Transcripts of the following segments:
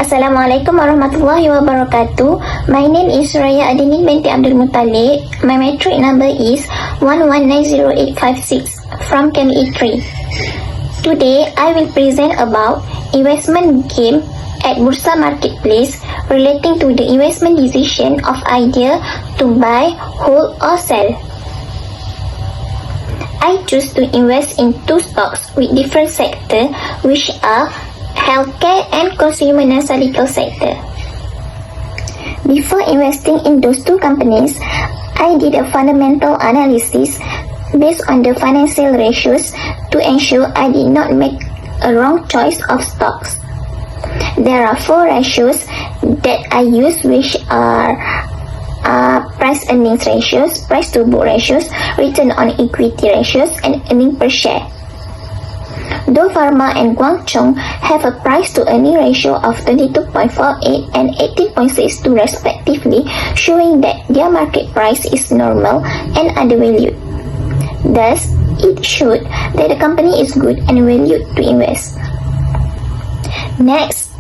Assalamualaikum warahmatullahi wabarakatuh. My name is Raya Adinin binti Abdul Muttalib. My matric number is 1190856 from KME 3. Today, I will present about investment game at Bursa Marketplace relating to the investment decision of idea to buy, hold or sell. I choose to invest in two stocks with different sectors, which are healthcare and consumer non-cyclical sector. Before investing in those two companies, I did a fundamental analysis based on the financial ratios to ensure I did not make a wrong choice of stocks. There are four ratios that I use, which are price earnings ratios, price to book ratios, return on equity ratios, and earning per share. Do Pharma and Guangchong have a price to earning ratio of 22.48 and 18.62 respectively, showing that their market price is normal and undervalued. Thus, it showed that the company is good and valued to invest. Next,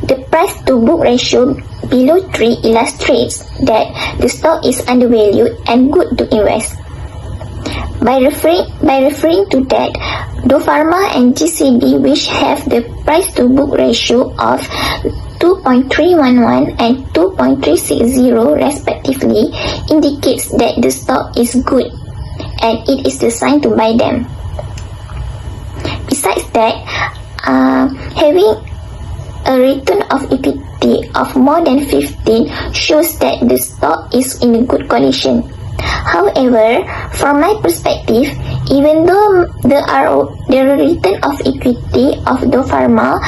the price to book ratio below 3 illustrates that the stock is undervalued and good to invest. By referring to that, Do Pharma and GCB, which have the price to book ratio of 2.311 and 2.360 respectively, indicates that the stock is good and it is the sign to buy them. Besides that, having a return of equity of more than 15 shows that the stock is in a good condition. However, from my perspective, even though the return of equity of Do Pharma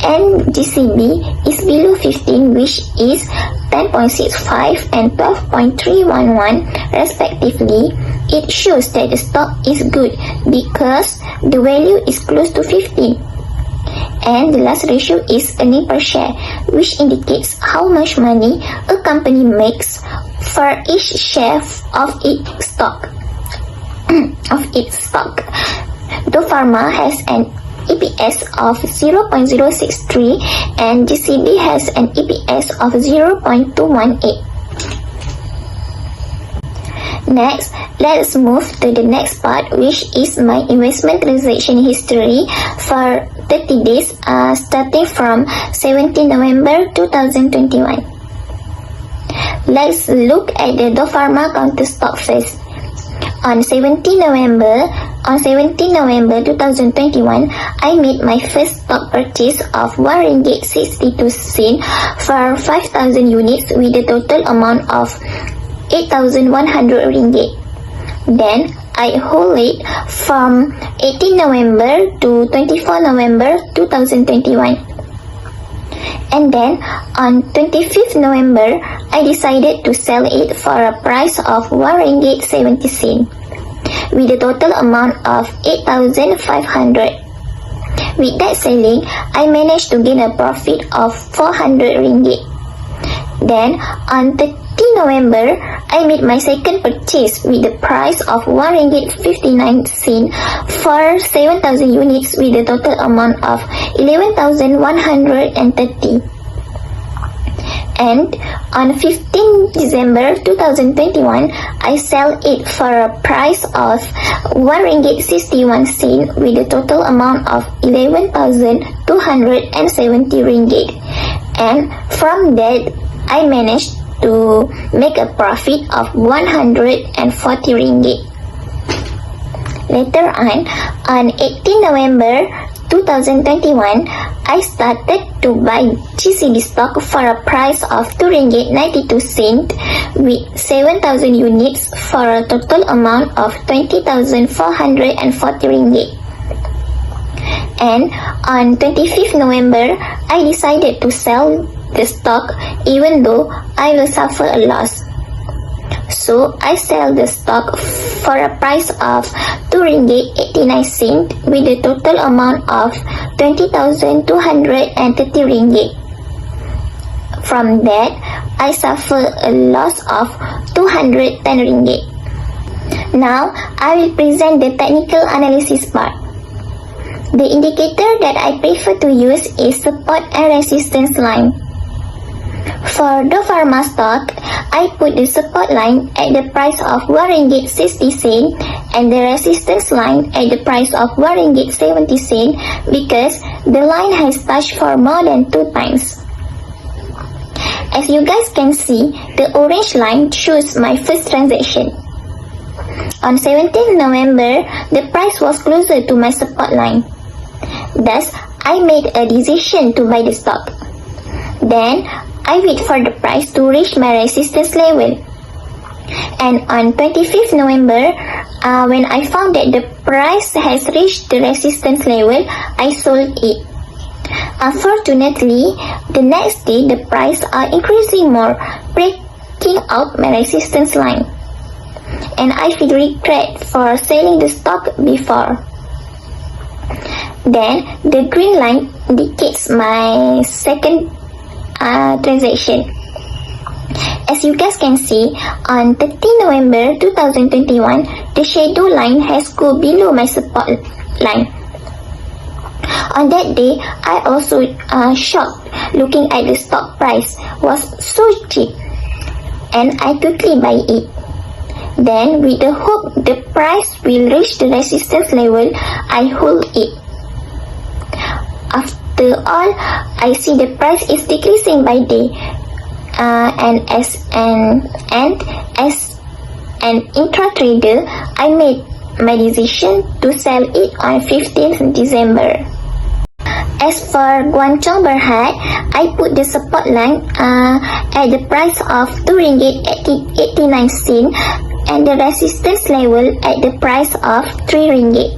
and GCB is below 15, which is 10.65 and 12.311 respectively, it shows that the stock is good because the value is close to 15. And the last ratio is earning per share, which indicates how much money a company makes for each share of its stock. Do Pharma has an EPS of 0.063 and GCB has an EPS of 0.218. Next, let's move to the next part, which is my investment transaction history for 30 days starting from 17 November 2021. Let's look at the Do Pharma counter stock first. On 17 November 2021, I made my first stock purchase of RM1.62 for 5,000 units with a total amount of 8,100 ringgit. Then I hold it from 18 November to 24 November 2021. And then on 25th November, I decided to sell it for a price of RM1.70 with a total amount of 8,500. With that selling, I managed to gain a profit of 400 ringgit. Then on 30 November, I made my second purchase with the price of RM1.59 for 7,000 units with a total amount of 11,130. And on 15 December 2021, I sell it for a price of RM1.61 with a total amount of 11,270 ringgit. And from that, I managed to make a profit of 140 ringgit. Later on 18 November 2021, I started to buy GCB stock for a price of RM2.92 with 7,000 units for a total amount of 20,440 ringgit. And on 25th November, I decided to sell the stock even though I will suffer a loss. So I sell the stock for a price of RM2.89 with a total amount of 20,230 ringgit. From that, I suffer a loss of 210 ringgit. Now, I will present the technical analysis part. The indicator that I prefer to use is support and resistance line. For the pharma stock, I put the support line at the price of Rp1.60 and the resistance line at the price of Rp1.70 because the line has touched for more than 2 times. As you guys can see, the orange line shows my first transaction. On 17th November, the price was closer to my support line. Thus, I made a decision to buy the stock. Then, I wait for the price to reach my resistance level. And on 25th November, when I found that the price has reached the resistance level, I sold it. Unfortunately, the next day the price are increasing more, breaking out my resistance line. And I feel regret for selling the stock before. Then, the green line indicates my second transaction. As you guys can see, on 30 November 2021, the shadow line has go below my support line. On that day, I also shocked looking at the stock price was so cheap, and I quickly buy it. Then, with the hope the price will reach the resistance level, I hold it. After all, I see the price is decreasing by day, and as an intra-trader, I made my decision to sell it on 15th December. As for Guangzhou Berhad, I put the support line at the price of Rp2.89 and the resistance level at the price of Rp3.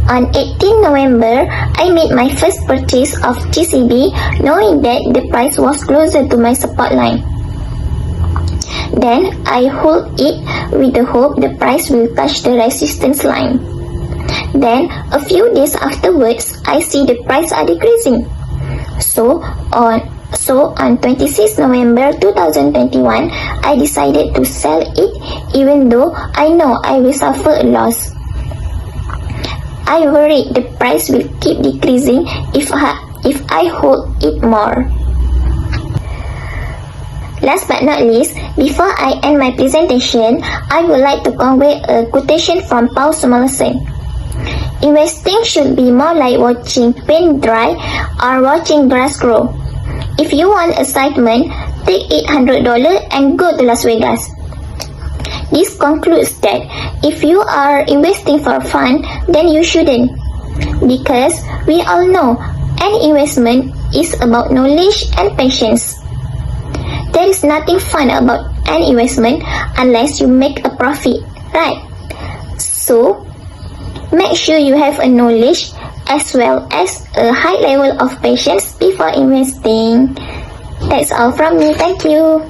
On 18 November, I made my first purchase of GCB knowing that the price was closer to my support line. Then, I hold it with the hope the price will touch the resistance line. Then, a few days afterwards, I see the price are decreasing. So on 26 November 2021, I decided to sell it even though I know I will suffer a loss. I worry the price will keep decreasing if I hold it more. Last but not least, before I end my presentation, I would like to convey a quotation from Paul Samuelson. Investing should be more like watching paint dry or watching grass grow. If you want excitement, take $800 and go to Las Vegas. This concludes that if you are investing for fun, then you shouldn't. Because we all know any investment is about knowledge and patience. There is nothing fun about any investment unless you make a profit, right? So, make sure you have a knowledge as well as a high level of patience before investing. That's all from me. Thank you.